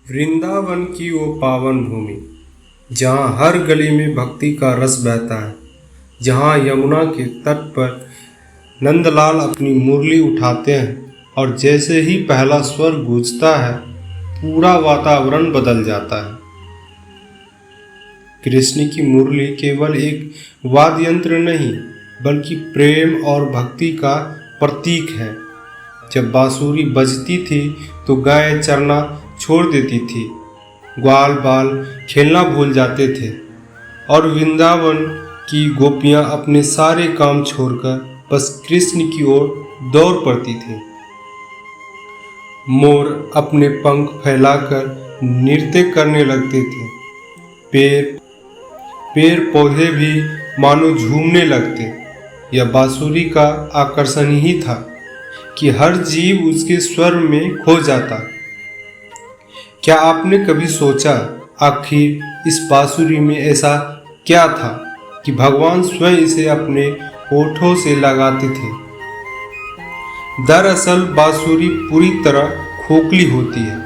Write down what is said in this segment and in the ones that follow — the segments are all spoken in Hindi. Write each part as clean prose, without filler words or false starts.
वृंदावन की वो पावन भूमि, जहाँ हर गली में भक्ति का रस बहता है, जहाँ यमुना के तट पर नंदलाल अपनी मुरली उठाते हैं और जैसे ही पहला स्वर गूंजता है, पूरा वातावरण बदल जाता है। कृष्ण की मुरली केवल एक वाद्य यंत्र नहीं, बल्कि प्रेम और भक्ति का प्रतीक है। जब बांसुरी बजती थी तो गाय चरना छोड़ देती थी, ग्वाल बाल खेलना भूल जाते थे और वृंदावन की गोपियां अपने सारे काम छोड़कर बस कृष्ण की ओर दौड़ पड़ती थी। मोर अपने पंख फैलाकर नृत्य करने लगते थे, पेड़ पौधे भी मानो झूमने लगते। यह बांसुरी का आकर्षण ही था कि हर जीव उसके स्वर में खो जाता। क्या आपने कभी सोचा, आखिर इस बांसुरी में ऐसा क्या था कि भगवान स्वयं इसे अपने होठों से लगाते थे? दरअसल बांसुरी पूरी तरह खोखली होती है,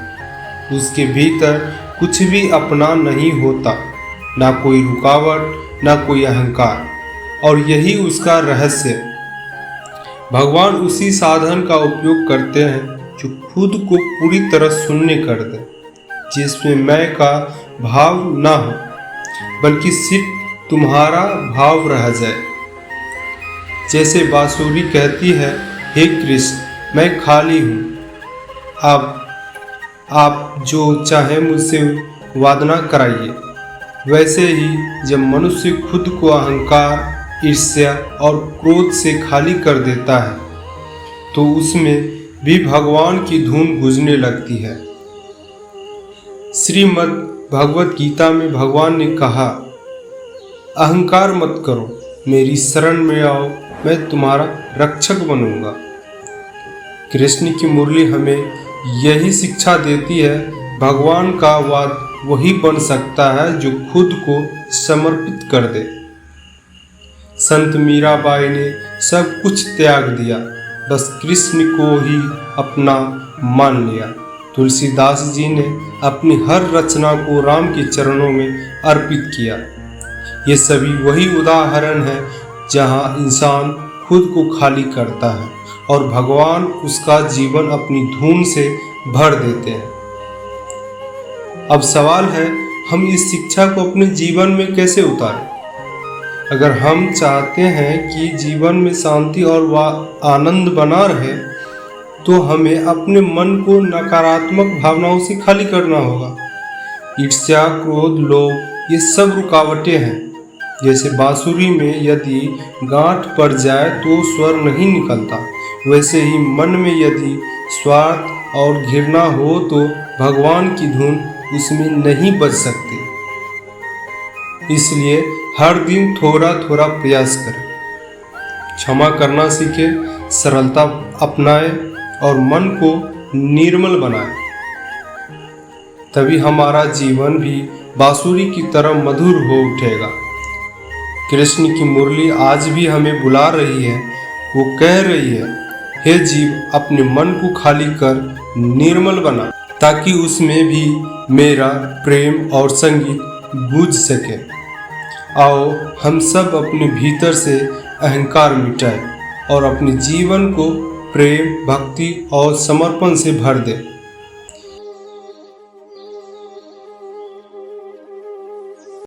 उसके भीतर कुछ भी अपना नहीं होता, ना कोई रुकावट, ना कोई अहंकार, और यही उसका रहस्य। भगवान उसी साधन का उपयोग करते हैं जो खुद को पूरी तरह शून्य कर दे, जिसमें मैं का भाव ना हो, बल्कि सिर्फ तुम्हारा भाव रह जाए। जैसे बांसुरी कहती है, हे कृष्ण मैं खाली हूँ, आप जो चाहे मुझसे वादना कराइए। वैसे ही जब मनुष्य खुद को अहंकार, ईर्ष्या और क्रोध से खाली कर देता है, तो उसमें भी भगवान की धुन गूंजने लगती है। श्रीमद् भगवत गीता में भगवान ने कहा, अहंकार मत करो, मेरी शरण में आओ, मैं तुम्हारा रक्षक बनूंगा। कृष्ण की मुरली हमें यही शिक्षा देती है। भगवान का वाद वही बन सकता है जो खुद को समर्पित कर दे। संत मीराबाई ने सब कुछ त्याग दिया, बस कृष्ण को ही अपना मान लिया। तुलसीदास जी ने अपनी हर रचना को राम के चरणों में अर्पित किया। ये सभी वही उदाहरण है जहाँ इंसान खुद को खाली करता है और भगवान उसका जीवन अपनी धुन से भर देते हैं। अब सवाल है, हम इस शिक्षा को अपने जीवन में कैसे उतारें? अगर हम चाहते हैं कि जीवन में शांति और आनंद बना रहे, तो हमें अपने मन को नकारात्मक भावनाओं से खाली करना होगा। ईर्ष्या, क्रोध, लोभ, ये सब रुकावटें हैं। जैसे बांसुरी में यदि गांठ पड़ जाए तो स्वर नहीं निकलता, वैसे ही मन में यदि स्वार्थ और घृणा हो तो भगवान की धुन उसमें नहीं बज सकती। इसलिए हर दिन थोड़ा थोड़ा प्रयास करें, क्षमा करना सीखें, सरलता अपनाएं और मन को निर्मल बनाएं। तभी हमारा जीवन भी बांसुरी की तरह मधुर हो उठेगा। कृष्ण की मुरली आज भी हमें बुला रही है। वो कह रही है, हे जीव, अपने मन को खाली कर निर्मल बना, ताकि उसमें भी मेरा प्रेम और संगीत गूंज सके। आओ हम सब अपने भीतर से अहंकार मिटाएं और अपने जीवन को प्रेम, भक्ति और समर्पण से भर दें।